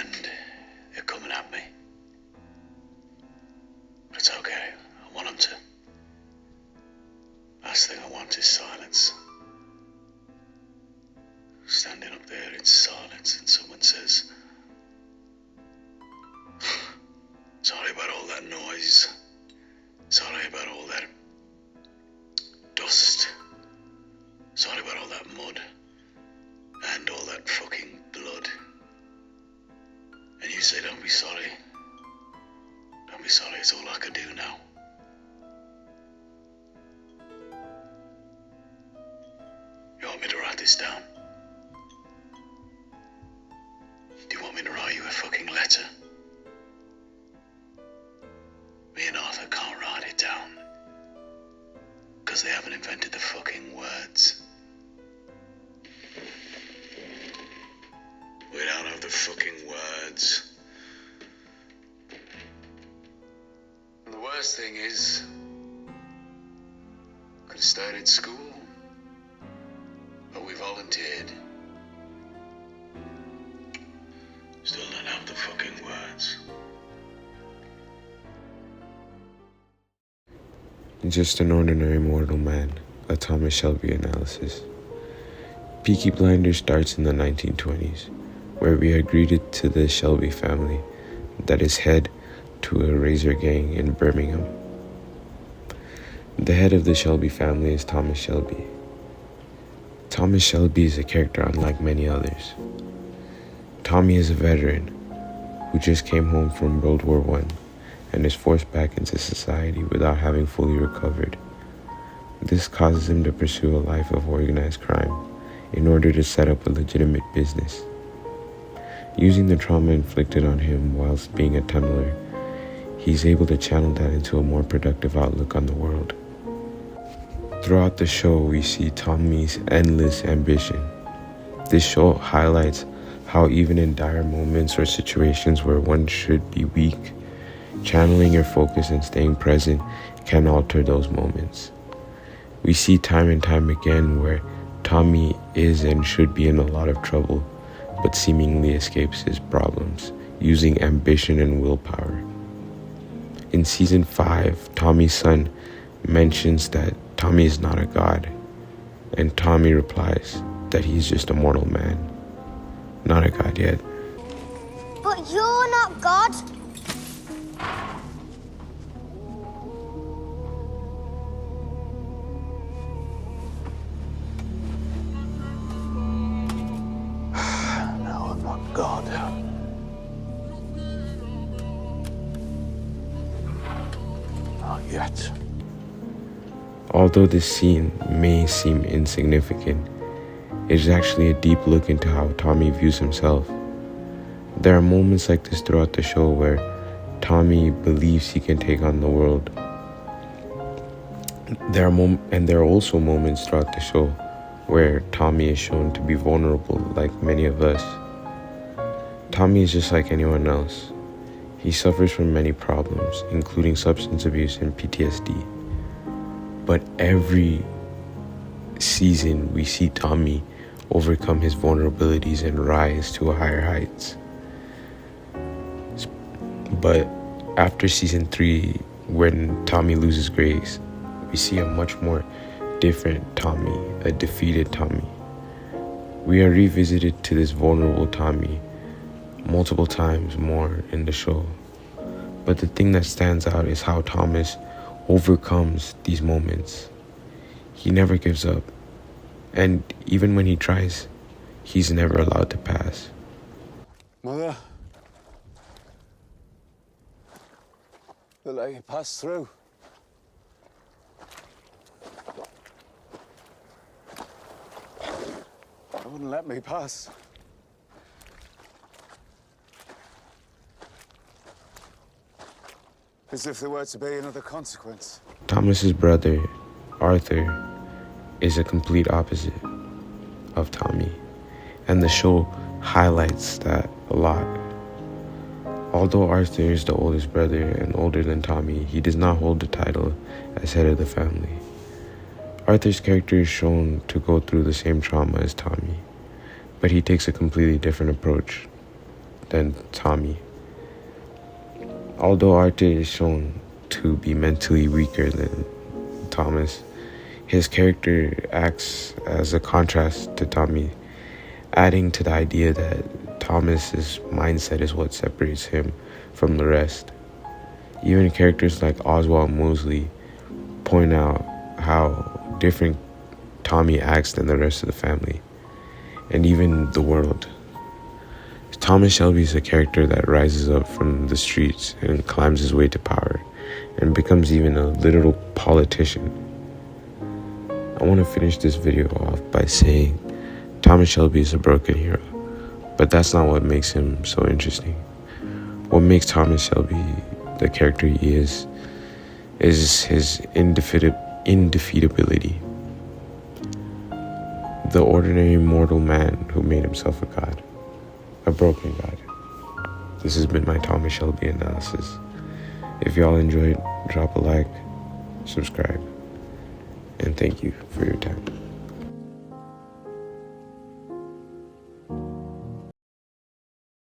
and they're coming at me. But it's okay, I want them to. Last thing I want is silence. Standing up there in silence and someone says, sorry about all that noise. Sorry about all that dust. Sorry about all that mud. And all that fucking blood. And you say, don't be sorry. Don't be sorry, it's all I can do now. You want me to write this down? Do you want me to write you a fucking letter? Me and Arthur can't write it down. Because they haven't invented the fucking words. We don't have the fucking words. And the worst thing is, could have stayed at school, but we volunteered. Still don't have the fucking words. Just an ordinary mortal man, a Thomas Shelby analysis. Peaky Blinders starts in the 1920s, where we are greeted to the Shelby family that is head to a razor gang in Birmingham. The head of the Shelby family is Thomas Shelby. Thomas Shelby is a character unlike many others. Tommy is a veteran who just came home from World War I and is forced back into society without having fully recovered. This causes him to pursue a life of organized crime in order to set up a legitimate business. Using the trauma inflicted on him whilst being a tunneler, he's able to channel that into a more productive outlook on the world. Throughout the show, we see Tommy's endless ambition. This show highlights how even in dire moments or situations where one should be weak, channeling your focus and staying present can alter those moments. We see time and time again where Tommy is and should be in a lot of trouble, but seemingly escapes his problems, using ambition and willpower. In season 5, Tommy's son mentions that Tommy is not a god, and Tommy replies that he's just a mortal man, not a god yet. But you're not God. No, I'm not God. Not yet. Although this scene may seem insignificant, it is actually a deep look into how Tommy views himself. There are moments like this throughout the show where Tommy believes he can take on the world. There are also moments throughout the show where Tommy is shown to be vulnerable like many of us. Tommy is just like anyone else. He suffers from many problems, including substance abuse and PTSD. But every season we see Tommy overcome his vulnerabilities and rise to higher heights. But after season 3, when Tommy loses grace, we see a much more different Tommy, a defeated Tommy. We are revisited to this vulnerable Tommy multiple times more in the show. But the thing that stands out is how Thomas overcomes these moments. He never gives up. And even when he tries, he's never allowed to pass. Mother, they'll let you pass through. They wouldn't let me pass. As if there were to be another consequence. Thomas's brother, Arthur, is a complete opposite of Tommy, and the show highlights that a lot. Although Arthur is the oldest brother and older than Tommy, he does not hold the title as head of the family. Arthur's character is shown to go through the same trauma as Tommy, but he takes a completely different approach. than Tommy. Although Arte is shown to be mentally weaker than Thomas, his character acts as a contrast to Tommy, adding to the idea that Thomas's mindset is what separates him from the rest. Even characters like Oswald Mosley point out how different Tommy acts than the rest of the family, and even the world. Thomas Shelby is a character that rises up from the streets and climbs his way to power, and becomes even a literal politician. I want to finish this video off by saying Thomas Shelby is a broken hero, but that's not what makes him so interesting. What makes Thomas Shelby the character he is his indefeatability. The ordinary mortal man who made himself a god, a broken god. This has been my Thomas Shelby analysis. If y'all enjoyed, drop a like, subscribe, and thank you for your time.